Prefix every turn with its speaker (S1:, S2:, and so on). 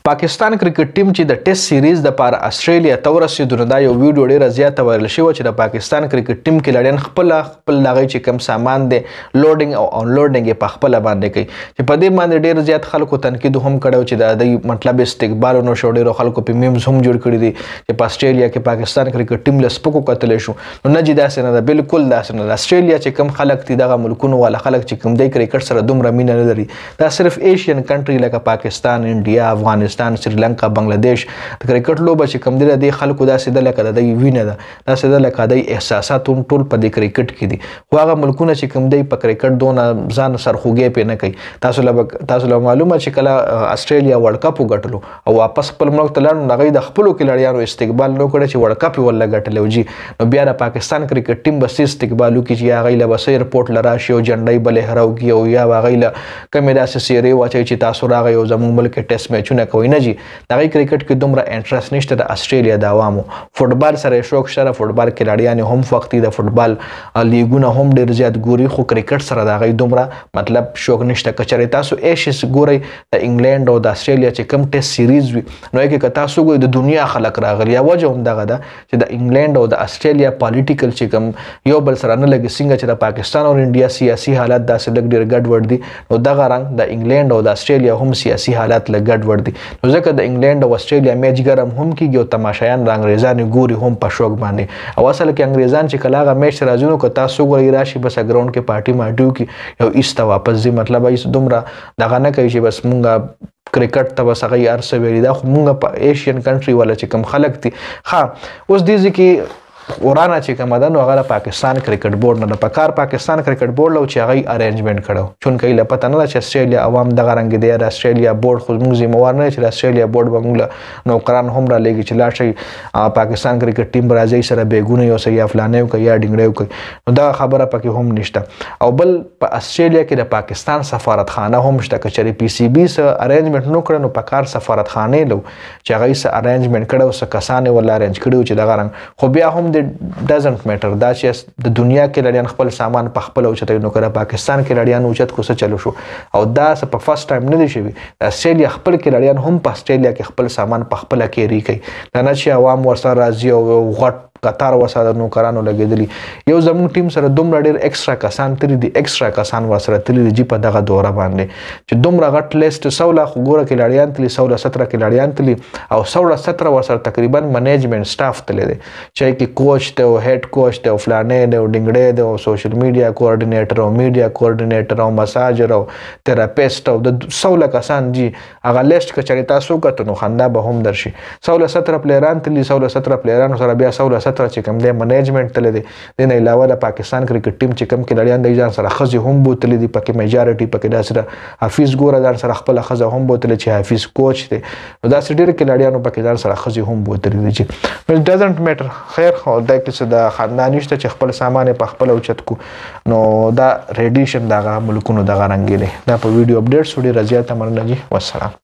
S1: پاکستان کرکټ ټیم چې د ټیسټ سیریز د پاره استرالیا ته ورسېدو نو دا یو ویډیو ډېره زیاته وایرل شوې چې د پاکستان کرکټ ټیم کھلاړیان خپل دغه چې کم سامان دی لوډینګ او انلوډینګ یې په خپله باندې کوي چې په دې باندې ډېر زیات خلکو تنقید هم کړی چې د دوی مطلب استقبال ونه شو ډېرو خلکو په میمز هم جوړ کړي دي چې په استرالیا کې پاکستان کرکټ ټیم له سپکو کتلی شو نو نه چې داسې نه ده بالکل داسې نه ده. استرالیا چې کم خلک دي دغه ملکونو والا خلک چې کوم دی کرکټ سره دومره مینه نه لري دا صرف ایشین کنټري لکه پاکستان انډیا افغانستان سریلانکا بنگلاديش د کرکټ لوبه چې کوم دی د خلکو داسې ده لکه د دوی وینه ده داسې ده لکه د احساسات ټول په دې کرکټ کې دي خو هغه ملکونه چې کوم دی په کرکټ دونه ځان سرخوږی پې نه کوي تاسو له معلومه چې کله استرالیا ورلډ کپ وګټلو او واپس خپل ملک ته لاړو نو هغوی د خپلو کھلاړیانو استقبال نه کړی چې ورلډ کپ یې ورله ګټلی و جي نو بیا د پاکستان کرکټ ټیم به څه استقبال وکړي چې هغوی له به څه ایرپورټ له راشي او جنډۍ به لهراو کړي او یا به هغوی له کمې داسې څیرې واچوي چې تاسو راغئ او زموږ ملک کې ټیسټ میچونه کوئ نه جي د هغوی کرکټ کې دومره انټرسټ نشته د استرالیا د عوامو فوټبال سره یې شوق شته د فوټبال کھلاړیان هم وختي د فوټبال لیګونه هم ډېر زیات ګوري خو کرکټ سره د هغوی دومره مطلب شوق نشته که چېرې تاسو ایشز ګورئ د انګلینډ او د استرالیا چې کوم ټیسټ سیریز وي نو هغې کې که تاسو ګورئ د دنیا خلک راغلي یا وجه هم دغه ده چې د انګلینډ او د استرالیا پالیټیکل چې کوم یو بل سره نه لګي څنګه چې د پاکستان او انډیا سیاسي حالات داسې لږ ډېر ګډوډ دي نو دغه رنګ د انګلینډ او د استرالیا هم سیاسي حالات لږ ګډوډ دي نو ځکه د انګلینډ او استرالیا میچ ګرم هم کیږي او تماشایان د انګریزانو ګوري هم په شوق باندې او اصل کې انګریزان چې کله هغه میچ راځي نو که تاسو ګورئ راشي بس ګراونډ کې پارټي مارټي وکړي یو ایسته واپس ځي مطلب هیڅ دومره دغه نه کوي چې بس مونږ کرکټ ته بس هغوی هر څه ویلي دا خو مونږ په ایشین کنټري والا چې کوم خلک دي ښه اوس دې ځای کې ورانه چې کومه ده نو هغه د پاکستان کرکټ بورډ نه ده په کار پاکستان کرکټ بورډ له چې هغوی ارینجمنټ کړی چونکه یې له پته نه ده چې استرالیا عوام دغه رنګې دی د استرالیا بورډ خو زموږ ذمهوار نه دی چې د استرالیا بورډ به موږ له نوکران هم رالېږي چې لاړ شئ پاکستان کرکټ ټیم به راځئ سره بیګونه یوسئ یا فلانی وکړئ یا ډینګړی وکړئ نو دغه خبره پکې هم نشته او بل په استرالیا کې د پاکستان سفارتخانه هم شته که چېرې پی سی بي څه ارینجمنټ نه کړی نو په کار سفارتخانې له چې هغوی څه ارینجمنټ کړی او څه کسان یې ورله ارینج کړي چې دغه رنګ خو بیا هم د ډزنټ میټر دا چې د دنیا کھلاړیان خپل سامان په خپله اوچتوي نو که د پاکستان کھلاړیان اوچت کو څه چلو شو او دا څه په فرست ټایم نه دی شوي د استرالیا خپل کھلاړیان هم په استرالیا کې خپل سامان په خپله کیري کوي دا نه چې عوام ورسره راځي او غټ قطار ورسره د نوکرانو لګېدلي یو زموږ ټیم سره دومره ډېر ایکسټرا کسان تللي دي ایکسټرا کسان ورسره تللي دي جي په دغه دوره باندې چې دومره غټ لیسټ 100 خو ګوره کھلاړیان تللي 117 کھلاړیان تللي او 117 ورسره تقریبا منیجمنټ سټاف تللی دی چې کې کوچ دی او هیډ کوچ دی او فلانی دی او ډینګړی دی او سوشل میډیا کوارډینیټر او میډیا کوارډینیټر او مساجر او تراپیسټ او د 100 کسان جي هغه لیسټ که چېرې تاسو وکتو نو خندا به هم درشي 117 پلیران تللي 117 پلیرانو سره بیا 117 چې کوم دی منیجمنټ تللی دی دې نه علاوه د پاکستان کرکټ ټیم چې کوم کھلاړیان دی ځان سره ښځې هم بوتلي دي پکې میجارټي پکې داسې ده حفیظ ګوره ځان سره خپله ښځه هم بوتلې چې حفیظ کوچ دی نو داسې ډېر کھلاړیانو پکې ځان سره ښځې هم بوتلي دي چې نو ډزنټ میټر خیر خو دا کې څه د خندا نشته چې خپل سامان یې په خپله اوچت کو نو دا ریډیشن د هغه ملکونو دغه رنګې دی دا په ویډیو اپډیټ شو ډېره زیاته مننه جي والسلام